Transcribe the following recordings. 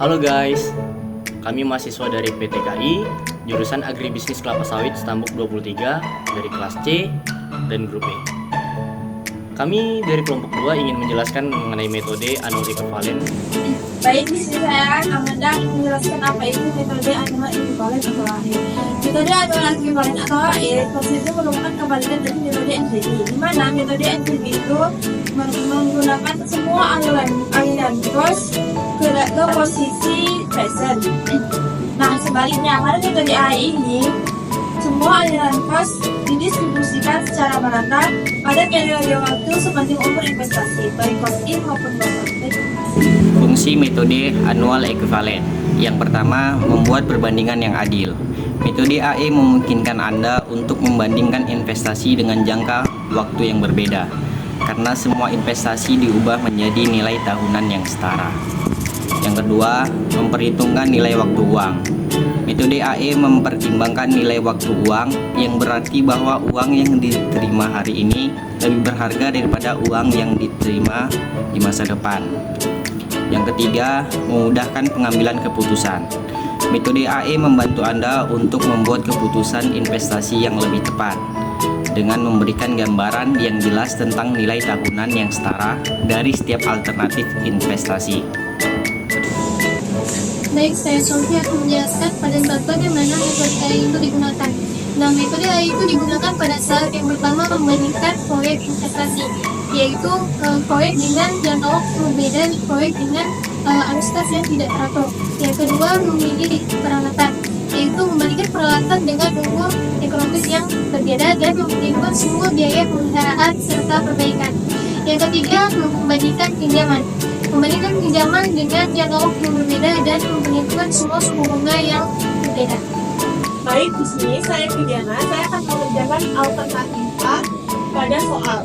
Halo guys, kami mahasiswa dari PTKI, jurusan Agribisnis Kelapa Sawit Stambuk 23 dari kelas C dan grup E. Kami dari kelompok 2 ingin menjelaskan mengenai metode annual equivalent. Baik, di sini saya Amanda menjelaskan apa itu metode annual equivalent atau AE. Metode annual equivalent atau AE itu merupakan kebalikan dari metode NCB, di mana metode NCB itu menggunakan semua aliran cross ke posisi present. Nah, sebaliknya pada metode AE ini semua aliran cross didistribusikan secara merata pada periode waktu sepanjang umur investasi, baik cost in maupun cost out. Fungsi metode annual equivalent. Yang pertama, membuat perbandingan yang adil. Metode AE memungkinkan Anda untuk membandingkan investasi dengan jangka waktu yang berbeda, karena semua investasi diubah menjadi nilai tahunan yang setara. Yang kedua, memperhitungkan nilai waktu uang. Metode AE mempertimbangkan nilai waktu uang, yang berarti bahwa uang yang diterima hari ini lebih berharga daripada uang yang diterima di masa depan. Yang ketiga, memudahkan pengambilan keputusan. Metode AE membantu Anda untuk membuat keputusan investasi yang lebih tepat dengan memberikan gambaran yang jelas tentang nilai tahunan yang setara dari setiap alternatif investasi. Baik, saya Sofia akan menjelaskan pada bagaimana metode AE itu digunakan. Nah, metode AE itu digunakan pada saat yang pertama membandingkan proyek investasi, yaitu proyek dengan jangka waktu berbeda dan proyek dengan alokasi yang tidak teratur. Yang kedua, memilih peralatan, yaitu membandingkan peralatan dengan umur ekonomis yang berbeda dan memperhitungkan semua biaya pemeliharaan serta perbaikan. Yang ketiga, membandingkan pinjaman. Membandingkan pinjaman dengan jangka waktu yang berbeda dan memperhitungkan semua suku bunga yang berbeda. Baik, di sini saya Vidiana, saya akan mengerjakan alternativa pada soal.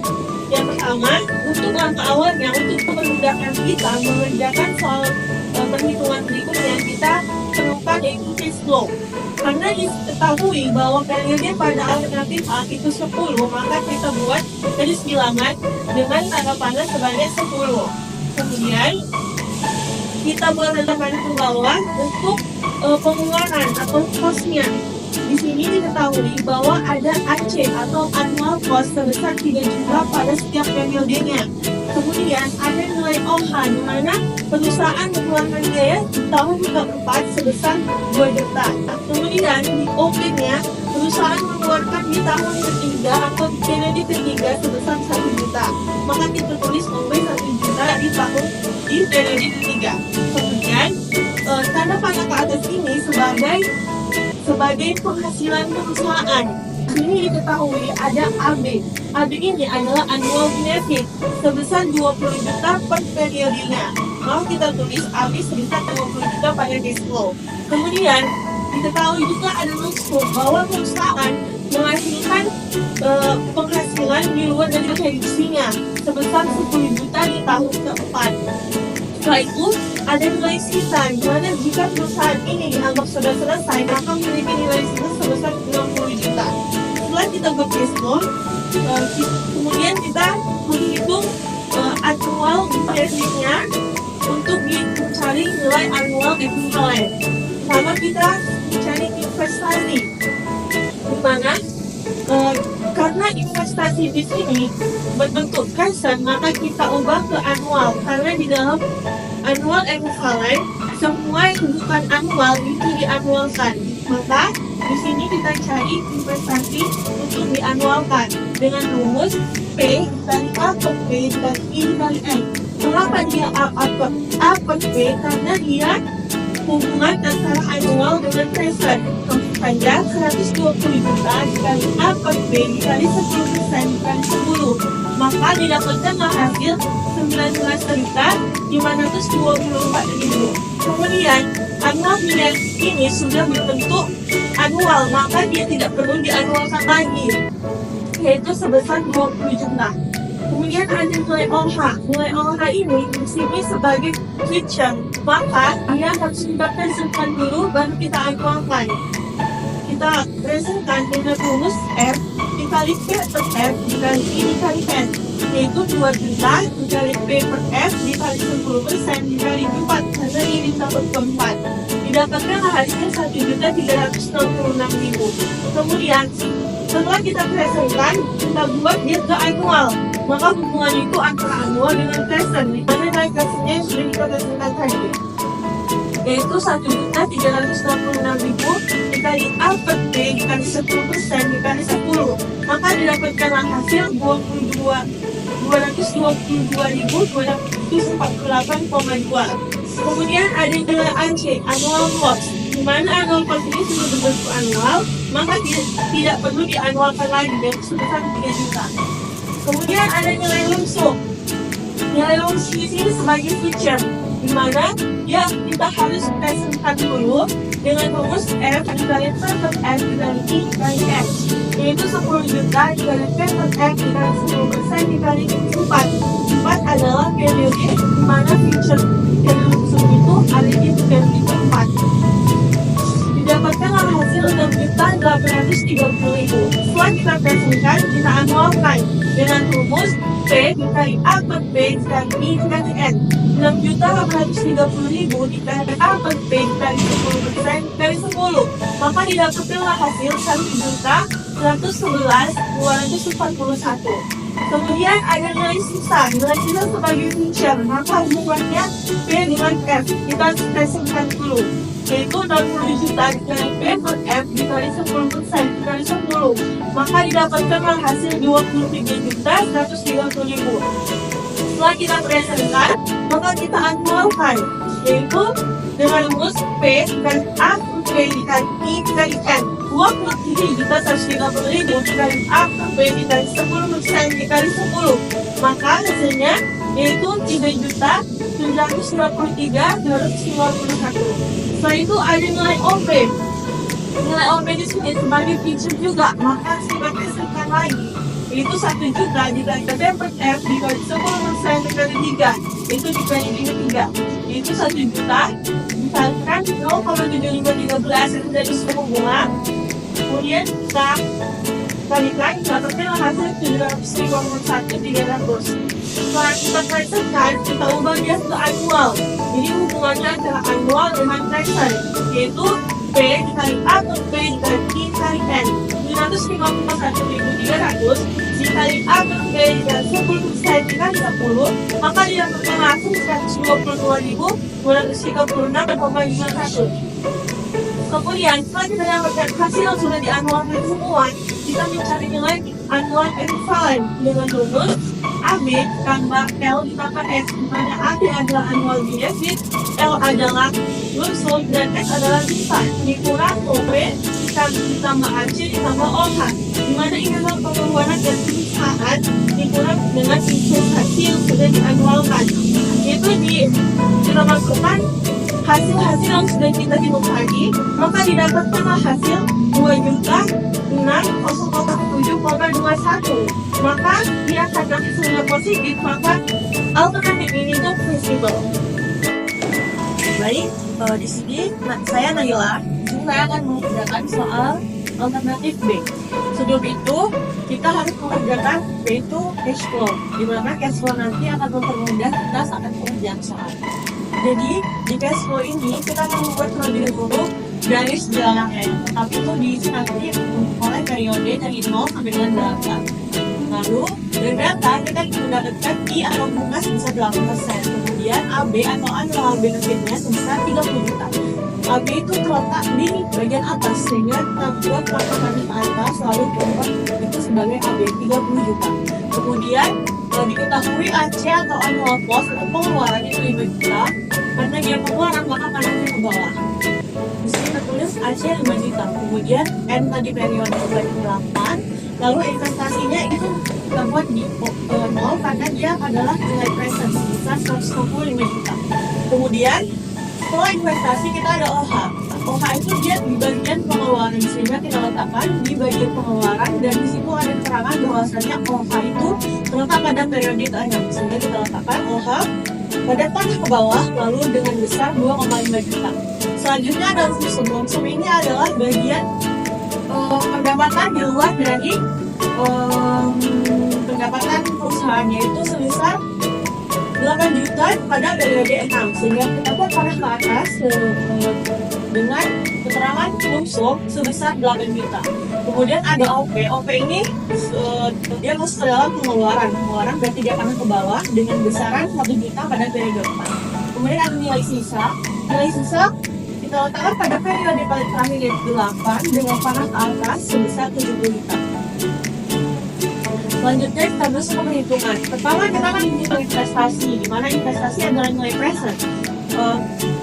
Yang pertama, untuk langkah awalnya, untuk memudahkan kita mengerjakan soal perhitungan berikutnya, kita perlukan yaitu cash flow. Karena diketahui bahwa periode pada alternatif A itu 10, maka kita buat garis bilangan dengan tanda panah sebanyak 10. Kemudian kita buat tanda panah ke bawah untuk pengeluaran atau cost-nya. Di sini diketahui bahwa ada AC atau annual cost sebesar 3 juta pada setiap periodenya. Kemudian ada nilai OH di mana perusahaan mengeluarkan biaya di tahun keempat sebesar 2 juta. Kemudian di OP-nya perusahaan mengeluarkan di tahun ketiga atau di periode ketiga sebesar 1 juta. Maka kita tulis OP 1 juta di periode ketiga. Kemudian tanda panah ke atas ini sebagai penghasilan perusahaan. Ini diketahui ada AB. AB ini adalah annual benefit sebesar 20 juta per periodenya. Mau kita tulis AB sebesar 20 juta pada cash flow. Kemudian diketahui juga ada maksud bahwa perusahaan menghasilkan penghasilan di luar dari prediksinya sebesar 10 juta di tahun keempat. Setelah itu ada nilai sisa, di mana jika perusahaan ini dianggap sudah selesai, maka memiliki nilai sisa sebesar 60 juta. Setelah kita buat cash flow, kemudian kita menghitung annual benefit-nya untuk mencari nilai annual equivalent. Pertama kita mencari investasi, di mana karena investasi di sini berbentuk kasar, maka kita ubah ke annual, karena di dalam annual equivalent semua yang bukan annual itu dianualkan. Maka di sini kita cari investasi untuk dianualkan dengan rumus P dikali A per P dikali I dikali N. Kenapa dia A per P? Karena dia hubungan antara annual dengan present. Panjang 120 juta dikali A per B dikali 10% dikali 10, maka didapatkanlah hasil 19.524.000. Kemudian annual nilai ini sudah berbentuk annual, maka dia tidak perlu dianualkan lagi, yaitu sebesar 20 juta. Kemudian ada nilai OH. Nilai OH ini disini sebagai future, maka dia harus kita presentkan dulu baru kita anualkan. Kita presentkan dengan rumus F dikali P per F dikali I dikali N, yaitu 2 juta dikali P per F dikali 10% dikali 4, karena ini tahun keempat. Didapatkan hasil 1.366.000. Kemudian setelah kita presentkan, kita buat dia ke annual. Maka hubungan itu antara annual dengan present, di mana nilai presentnya yang sudah kita presentkan tadi, yaitu 1.366.000 dikali A per B dikali 10% dikali 10, maka didapatkanlah hasil 222.248,2. Kemudian ada nilai AC, annual cost, di mana annual cost ini sudah berbentuk annual, maka tidak perlu dianualkan lagi dan sebesar 3 juta. Kemudian ada nilai lumsum. Nilai lumsum di sini sebagai feature, di mana ya kita harus presentkan dulu dengan rumus F dikali P per F dikali I dikali X, yaitu 10 juta dikali P per F dikali 10% dikali 4. 4 adalah periode di mana feature dari lumsum itu ada di periode keempat. Didapatkanlah hasil 6.830.000. Setelah kita presentkan, kita anualkan dengan rumus P dikali A per B dikali I dikali N. 6.830.000 dikali A per B dikali 10% dikali 10, maka didapatkanlah hasil 1.111.241. Kemudian ada nilai sisa. Nilai sisa sebagai feature, maka hubungannya P dengan F kita harus presentkan dulu, yaitu 60 juta dikali P per F dikali 10% dikali 10, maka didapatkanlah hasil 23.130.000. Setelah kita presentkan, maka kita anualkan, yaitu dengan rumus P dikali A per P dikali I dikali N. 23.130.000 dikali A per P dikali 10% dikali 10, maka hasilnya yaitu 3.993.251. Setelah itu ada nilai OP. Nilai OP di sini sebagai feature juga, maka kita presentkan lagi, yaitu 1 juta dikali P per F dikali 10% dikali 3, itu dikali 3, yaitu 1 juta dikalikan 0,7513 itu dari suku bunga. Kemudian kita kalikan, dapatkan hasil 751.300. Setelah kita presentkan, kita ubah dia ke annual. Jadi hubungannya antara annual dengan present, yaitu P dikali A per P dikali I dikali N. 751.300 dikali A per P dikali 10% dikali 10, maka didapatkan langsung 122.236,51. Kemudian setelah kita dapatkan hasil yang sudah dianualkan semua, kita mencari nilai annual equivalent dengan rumus AB tambah L ditambah S, di mana AB adalah annual benefit, L adalah lumsum, dan S adalah sisa, dikurang OP ditambah AC ditambah OH, di mana ini adalah pengeluaran dan perusahaan dikurang dengan investasi yang sudah dianualkan. Itu kita masukkan hasil-hasil yang sudah kita hitung tadi, maka didapatkanlah hasil 2.607,21. Maka dia karena hasilnya positif, maka alternatif ini itu visible. Baik, di sini saya Naila. Saya akan mengerjakan soal alternatif B. Sebelum itu, kita harus mengerjakan B itu cash flow, di mana cash flow nanti akan mempermudah kita saat pengerjaan soal. Jadi di cash flow ini kita akan membuat terlebih dahulu garis jalannya, tapi itu diisi nanti oleh periode dari 0 sampai dengan 8. Lalu dari data kita mendapatkan I atau bunga sebesar 8%. Kemudian AB atau annual benefitnya sebesar 30 juta. AB itu terletak di bagian atas, sehingga kita buat patokan di atas lalu convert itu sebagai AB 30 juta. Kemudian diketahui AC atau annual cost atau pengeluaran itu 5 juta. Karena dia pengeluaran, maka panasnya ke bawah. Di sini tertulis AC 5 juta. Kemudian N tadi periode bagi 8. Lalu investasinya itu kita buat di 0 karena dia adalah nilai present sebesar 165 juta. Kemudian setelah investasi kita ada OH. OH itu dia di bagian pengeluaran, sehingga kita letakkan di bagian pengeluaran, dan di situ ada keterangan bahwasannya OH itu terletak pada periode ke-6, sehingga kita letakkan OH pada panah ke bawah lalu dengan besar 2,5 juta. Selanjutnya ada lumsum. Lumsum ini adalah bagian pendapatan di luar dari pendapatan perusahaan, yaitu sebesar 8 juta pada periode 6, sehingga kita pun pernah ke atas dengan keterangan lump sum sebesar 8 juta. Kemudian ada OP ini dia masuk ke dalam pengeluaran berarti dia akan ke bawah dengan besaran 1 juta pada periode 4. Kemudian ada nilai sisa kita letakkan pada periode paling terakhir yaitu 8 dengan panah ke atas sebesar 70 juta. Selanjutnya kita masuk ke perhitungan. Pertama kita akan menghitung investasi, di mana investasi adalah nilai present.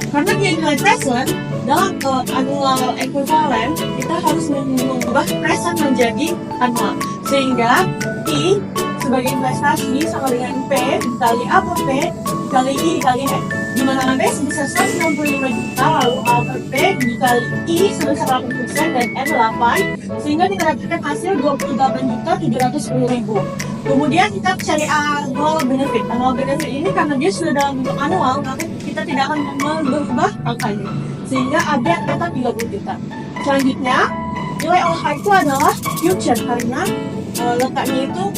Karena dia nilai present, dalam annual equivalent kita harus mengubah present menjadi annual, sehingga I sebagai investasi sama dengan P dikali A per P dikali I dikali N, di mana P sebesar 165 juta, lalu A per P dikali I sebesar 8% dan N 8, sehingga kita dapatkan hasil 28.710.000. Kemudian kita cari annual benefit. Annual benefit ini karena dia sudah dalam bentuk annual, maka kita tidak akan merubah angkanya, sehingga AB tetap 30 juta. Selanjutnya nilai OH itu adalah future, karena letaknya itu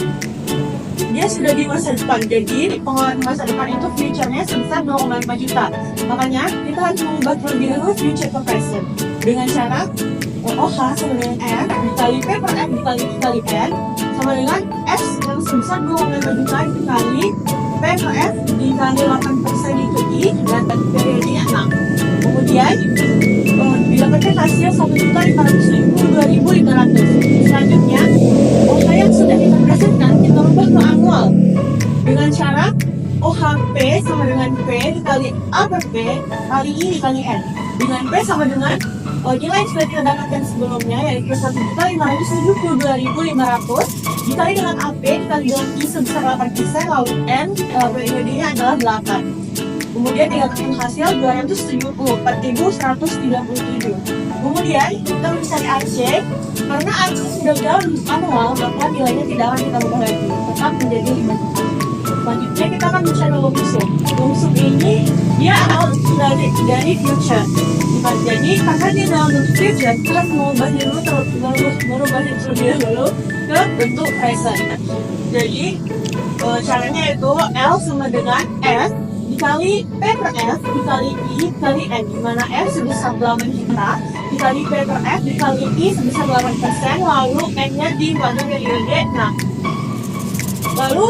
dia sudah di masa depan, jadi pengeluaran masa depan itu future-nya sebesar 0,5 juta. Makanya kita harus mengubah terlebih dahulu future ke present dengan cara OH sama dengan F dikali P per F dikali N sama dengan S yang sebesar 0,5 juta dikali P per F dikali 8% itu I dan periodenya 6. Kemudian didapatkan hasil 1.500.000 2.500. Selanjutnya OH yang sudah kita presentkan kita ubah ke annual dengan cara OHP sama dengan P dikali A per P kali I dikali N, dengan P sama dengan nilai yang sudah kita dapatkan sebelumnya yaitu 1.572.500 dikali dengan AP dikali dengan I sebesar 8%, lalu N periodenya adalah 8. Kemudian didapatkan hasil 274.137. Kemudian kita mencari AC, karena AC sudah dalam annual maka nilainya tidak akan kita ubah lagi, tetap menjadi 5 juta. Selanjutnya kita akan mencari lump sum. Lump sum ini dia adalah dari future. Jadi karena dia dalam bentuk future, kita harus mengubahnya terlebih dahulu ke bentuk present. Jadi caranya itu L sama dengan S dikali P per F dikali I dikali N, di mana F sebesar 8 juta dikali P per F dikali I sebesar 8%, lalu N-nya di pada periode 6. Lalu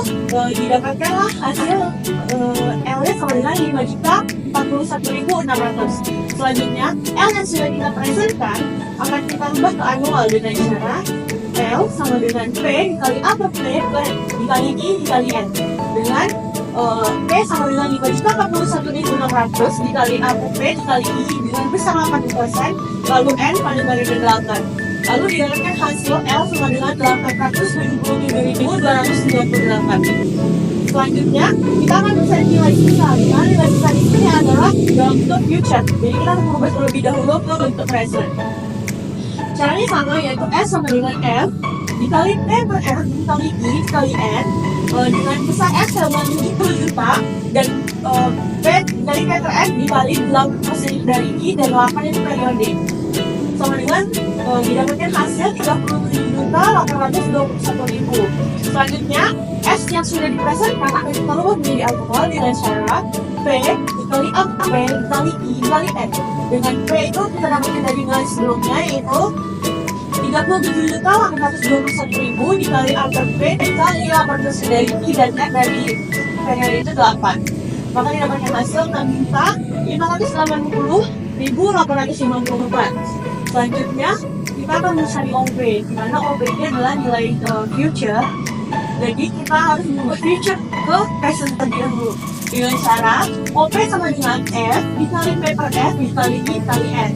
didapatkanlah hasil L-nya sama dengan 5.041.600. Selanjutnya L yang sudah kita presentkan akan kita ubah ke annual dengan cara L sama dengan P dikali A per P dikali I dikali N, dengan P sama dengan 5.041.600 dikali A per P dikali I dengan bersama 8%, lalu N pada periode 8. Lalu didapatkan hasil L sama dengan 877.298. Selanjutnya kita akan mencari nilai sisa. Nilai sisa ini adalah dalam bentuk future, jadi kita harus mengubah terlebih dahulu ke bentuk present. Caranya sama, yaitu S sama dengan F dikali P per F dikali I dikali N, dengan besar F sama dengan 10 juta dan P dikali P per F dikali 8% dari I dan 8 itu periode, sama dengan didapatkan hasil 37.821.000. Selanjutnya S yang sudah dipresentkan akan kita ubah menjadi annual dengan cara P dikali A per P dikali I dikali N, dengan P itu kita dapatkan dari nilai sebelumnya yaitu 37.821.000 dikali A per P dikali 8% dari I dan N dari periode itu 8, maka didapatkan hasil 6.580.854. Selanjutnya kita akan mencari OP, di mana OP ini adalah nilai future, jadi kita harus mengubah future ke present terlebih dahulu dengan cara OP sama dengan F dikali P per F dikali I dikali N,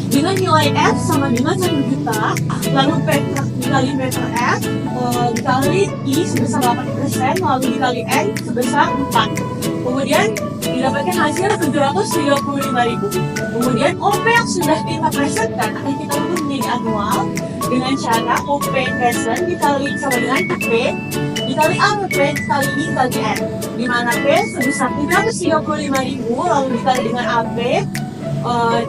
dengan nilai F sama dengan 1 juta, lalu P dikali P per F dikali I sebesar 8%, lalu dikali N sebesar 4. Kemudian didapatkan hasil 735.000. Kemudian OP yang sudah kita presentkan akan kita ubah menjadi annual dengan cara OP present dikali sama dengan P dikali A per P dikali I dikali N, di mana P sebesar 735.000 lalu dikali dengan AP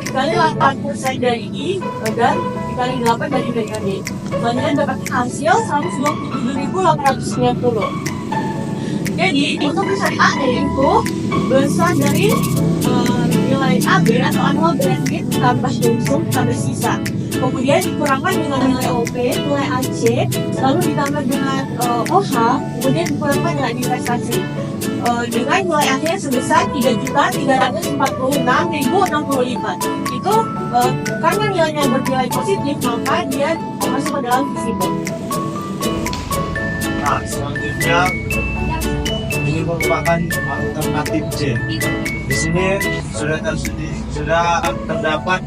dikali 8% dari I dan dikali 8 dari periode. Selanjutnya dapatkan hasil 127.890. Jadi untuk besar AE itu besar dari nilai AB atau annual benefit tambah lumsum tambah sisa. Kemudian dikurangkan dengan nilai OP, nilai AC, lalu ditambah dengan OH, kemudian dikurangkan dengan investasi. Dengan nilai akhirnya sebesar 3.346.065. Itu karena nilainya bernilai positif, maka dia masuk ke dalam visible. Nah, selanjutnya ini merupakan alternatif C. Di sini sudah terdapat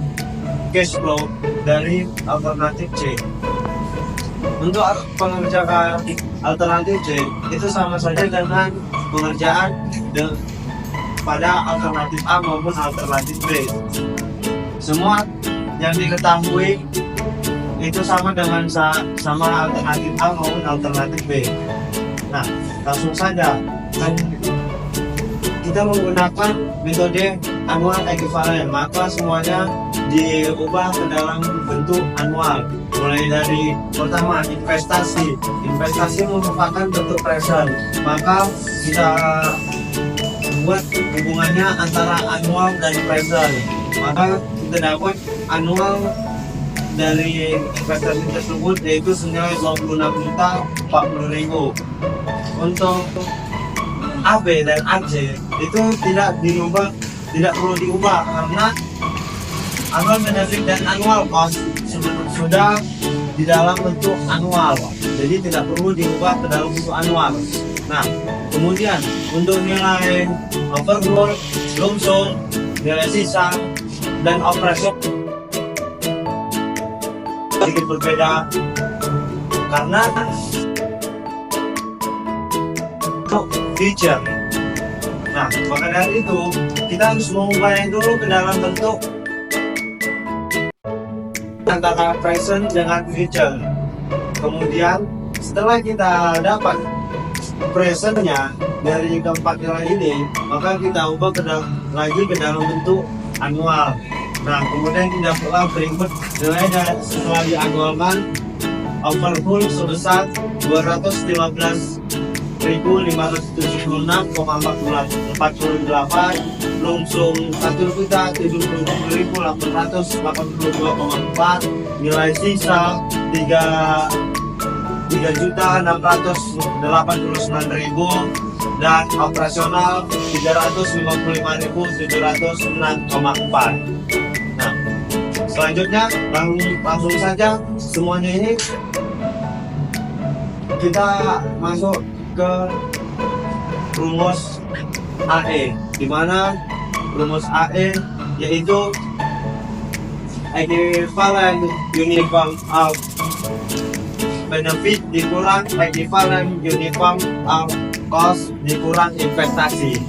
cash flow dari alternatif C. Untuk pengerjaan alternatif C itu sama saja dengan pengerjaan pada alternatif A maupun alternatif B. Semua yang diketahui itu sama dengan sama alternatif A maupun alternatif B. Nah, langsung saja kan kita menggunakan metode annual equivalent, maka semuanya diubah ke dalam bentuk annual. Mulai dari pertama investasi merupakan bentuk present, maka kita buat hubungannya antara annual dan present, maka kita dapat annual dari investasi tersebut yaitu senilai 26.040.000. Untuk AB dan AC itu tidak perlu diubah karena annual benefit dan annual cost sudah di dalam bentuk annual, jadi tidak perlu diubah ke dalam bentuk annual. Nah, kemudian untuk nilai overflow, lumsum, nilai sisa, dan operasi sedikit berbeda karena feature. Nah, maka dari itu kita harus mengubahnya dulu ke dalam bentuk antara present dengan future. Kemudian setelah kita dapat presentnya dari keempat nilai ini, maka kita ubah lagi ke dalam bentuk annual. Nah, kemudian kita perlu berikut nilai setelah dianualkan overflow sebesar 215.576,48, lumsum 1.072.882,4, nilai sisa 3.689.000 dan operasional 355.706,4. Nah, selanjutnya langsung saja semuanya ini kita masuk ke rumus AE, di mana rumus AE yaitu equivalent uniform of benefit dikurang equivalent uniform of cost dikurang investasi.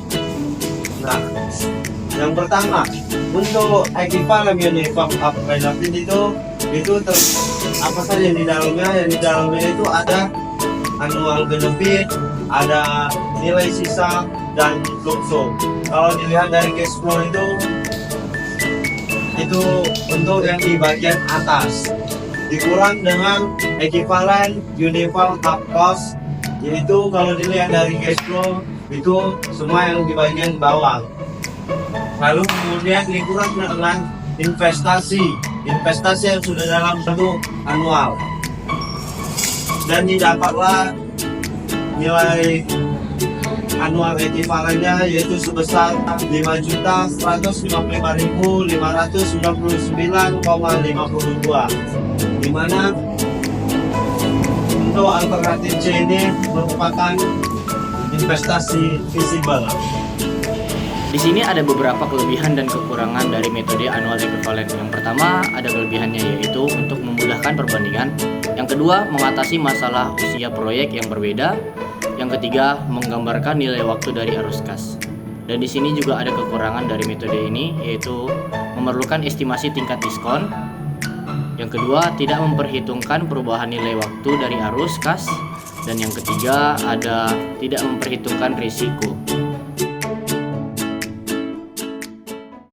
Nah, yang pertama untuk equivalent uniform of benefit itu apa saja yang di dalamnya? Yang di dalamnya itu ada annual benefit, ada nilai sisa dan lumsum. Kalau dilihat dari cash flow itu untuk yang di bagian atas dikurang dengan equivalent uniform of cost, yaitu kalau dilihat dari cash flow itu semua yang di bagian bawah. Lalu kemudian dikurang dengan investasi yang sudah dalam bentuk annual, dan didapatlah nilai annual equivalentnya yaitu sebesar 5.155.599,52, di mana untuk alternatif C ini merupakan investasi visible. Di sini ada beberapa kelebihan dan kekurangan dari metode annual equivalent. Yang pertama, ada kelebihannya yaitu untuk memudahkan perbandingan. Yang kedua, mengatasi masalah usia proyek yang berbeda. Yang ketiga, menggambarkan nilai waktu dari arus kas. Dan di sini juga ada kekurangan dari metode ini, yaitu memerlukan estimasi tingkat diskon. Yang kedua, tidak memperhitungkan perubahan nilai waktu dari arus kas. Dan yang ketiga, ada tidak memperhitungkan risiko.